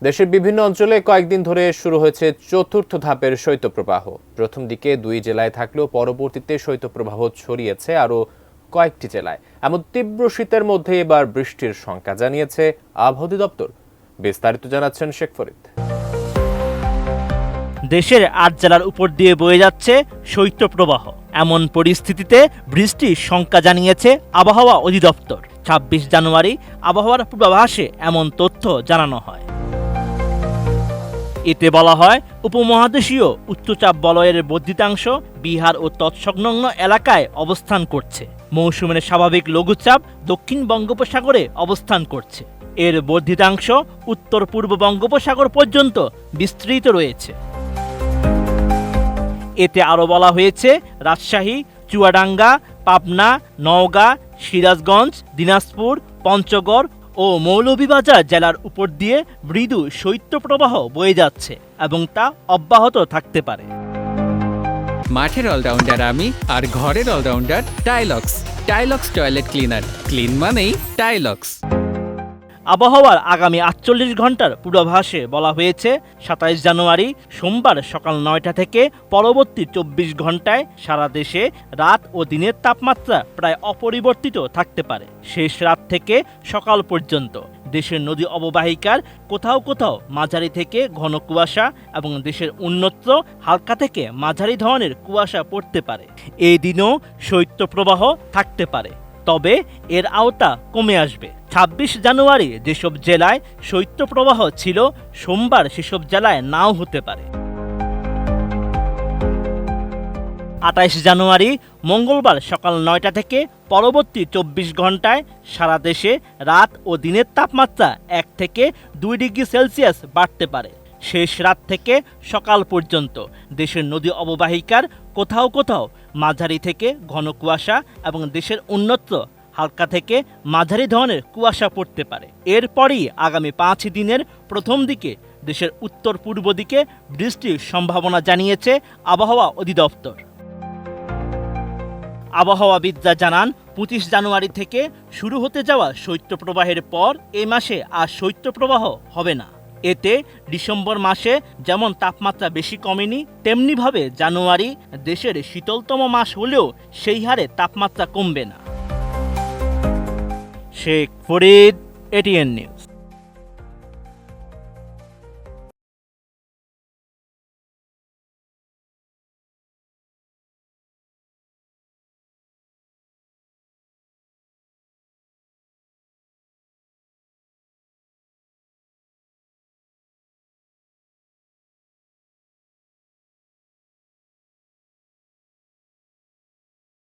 দেশের বিভিন্ন অঞ্চলে কয়েকদিন ধরে শুরু হয়েছে চতুর্থ ধাপের শৈত্যপ্রবাহ। প্রথম দিকে 2 জেলায় থাকলেও পরবর্তীতে শৈত্যপ্রবাহ ছড়িয়েছে আরও কয়েকটি জেলায়। এমন তীব্র শীতের মধ্যে এবার বৃষ্টির শঙ্কা জানিয়েছে আবহাওয়া অধিদপ্তর। বিস্তারিত জানাচ্ছেন শেখ ফরিদ। দেশের 8 জেলার উপর দিয়ে বয়ে যাচ্ছে শৈত্যপ্রবাহ। এমন পরিস্থিতিতে বৃষ্টির শঙ্কা জানিয়েছে আবহাওয়া অধিদপ্তর। 26 জানুয়ারি আবহাওয়ার পূর্বাভাসে এমন তথ্য জানানো হয়। এতে বলা হয়, উপমহাদেশীয় উচ্চচাপ বলয়ের বর্ধিতাংশ বিহার ও তৎসংলগ্ন এলাকায় অবস্থান করছে। মৌসুমের স্বাভাবিক লঘুচাপ দক্ষিণ বঙ্গোপসাগরে অবস্থান করছে। এর বর্ধিতাংশ উত্তর পূর্ব বঙ্গোপসাগর পর্যন্ত বিস্তৃত রয়েছে। এতে আরও বলা হয়েছে, রাজশাহী, চুয়াডাঙ্গা, পাবনা, নওগাঁ, সিরাজগঞ্জ, দিনাজপুর, পঞ্চগড় ও মৌলভীবাজার জেলার উপর দিয়ে মৃদু শৈত্যপ্রবাহ বয়ে যাচ্ছে এবং তা অব্যাহত থাকতে পারে। মাঠের অলরাউন্ডার আমি, আর ঘরের allrounder Tylox. Tylox toilet cleaner, clean মানেই টাইলক্স। আবহাওয়ার আগামী 48 ঘন্টার পূর্বাভাসে বলা হয়েছে, 27 জানুয়ারি সোমবার সকাল 9টা থেকে পরবর্তী 24 ঘন্টায় সারা দেশে রাত ও দিনের তাপমাত্রা প্রায় অপরিবর্তিত থাকতে পারে। শেষ রাত থেকে সকাল পর্যন্ত দেশের নদী অববাহিকার কোথাও কোথাও মাঝারি থেকে ঘন কুয়াশা এবং দেশের অন্যত্র হালকা থেকে মাঝারি ধরনের কুয়াশা পড়তে পারে। এই দিনও শৈত্যপ্রবাহ থাকতে পারে, তবে এর আওতা কমে আসবে। 26 জানুয়ারি যেসব জেলায় শৈত্যপ্রবাহ ছিল, সোমবার সেসব জেলায় নাও হতে পারে। 28 জানুয়ারি মঙ্গলবার সকাল 9টা থেকে পরবর্তী 24 ঘন্টায় সারা দেশে রাত ও দিনের তাপমাত্রা 1 থেকে 2 ডিগ্রি সেলসিয়াস বাড়তে পারে। শেষ রাত থেকে সকাল পর্যন্ত দেশের নদী অববাহিকার কোথাও কোথাও মাঝারি থেকে ঘন কুয়াশা এবং দেশের অন্যত্র হালকা থেকে মাঝারি ধরনের কুয়াশা পড়তে পারে। এরপরই আগামী 5 দিনের প্রথম দিকে দেশের উত্তর পূর্ব দিকে বৃষ্টির সম্ভাবনা জানিয়েছে আবহাওয়া অধিদপ্তর। আবহাওয়াবিদরা জানান, 25 জানুয়ারি থেকে শুরু হতে যাওয়া শৈত্যপ্রবাহের পর এ মাসে আর শৈত্যপ্রবাহ হবে না। এতে ডিসেম্বর মাসে যেমন তাপমাত্রা বেশি কমেনি, তেমনিভাবে জানুয়ারি দেশের শীতলতম মাস হলেও সেই হারে তাপমাত্রা কমবে না। Sheikh Farid, ATN news.